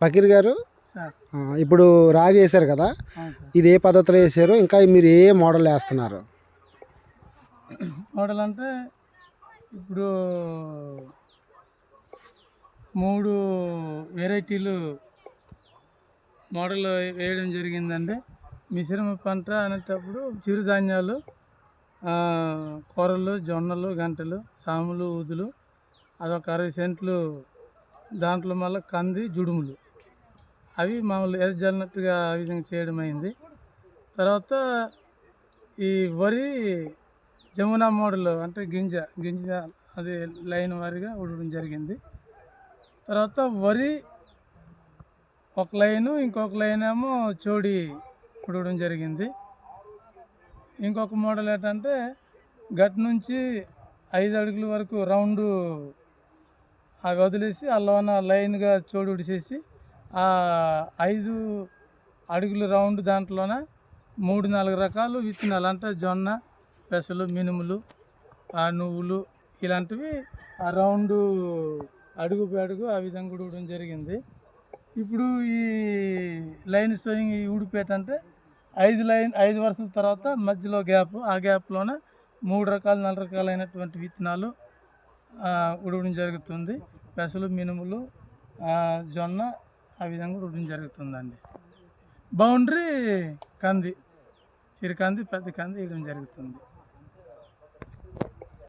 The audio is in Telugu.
ఫకీర్ గారు, సార్ ఇప్పుడు రాగి వేశారు కదా, అవును సార్. ఇది ఏ పద్ధతిలో వేసారు, ఇంకా మీరు ఏ మోడల్ వేస్తున్నారు? మోడల్ అంటే ఇప్పుడు 3 వెరైటీలు మోడల్ వేయడం జరిగిందండి. మిశ్రమ పంట అనేటప్పుడు చిరుధాన్యాలు, కొర్రలు, జొన్నలు, గంటలు, సాములు, ఊదులు, అదొక 60 సెంట్లు. దాంట్లో మళ్ళీ కంది, జుడుములు, అవి మామూలు ఎదజల్లినట్టుగా ఆ విధంగా చేయడం అయింది. తర్వాత ఈ వరి జమునా మోడల్ అంటే గింజ అది లైన్ వారీగా ఉడవడం జరిగింది. తర్వాత వరి ఒక లైను, ఇంకొక లైన్ ఏమో చోడి ఉడవడం జరిగింది. ఇంకొక మోడల్ ఏంటంటే గట్ నుంచి 5 అడుగుల వరకు రౌండు అవి వదిలేసి అందులోన లైన్గా చోడు ఉడిసేసి ఆ 5 అడుగుల రౌండ్ దాంట్లోన 3-4 రకాలు విత్తనాలు అంటే జొన్న, పెసలు, మినుములు, నువ్వులు ఇలాంటివి ఆ రౌండు అడుగు అడుగు ఆ విధంగా ఉడవడం జరిగింది. ఇప్పుడు ఈ లైన్ సోయింగ్ ఈ ఊడిపేట అంటే 5 వరుసల తర్వాత మధ్యలో గ్యాప్, ఆ గ్యాప్లోన 3 రకాలు 4 రకాలైనటువంటి విత్తనాలు ఉడవడం జరుగుతుంది. పెసలు, మినుములు, జొన్న ఆ విధంగా ఉడవడం జరుగుతుందండి. బౌండరీ కంది, చిరు కంది, పెద్ద కంది వేయడం జరుగుతుంది.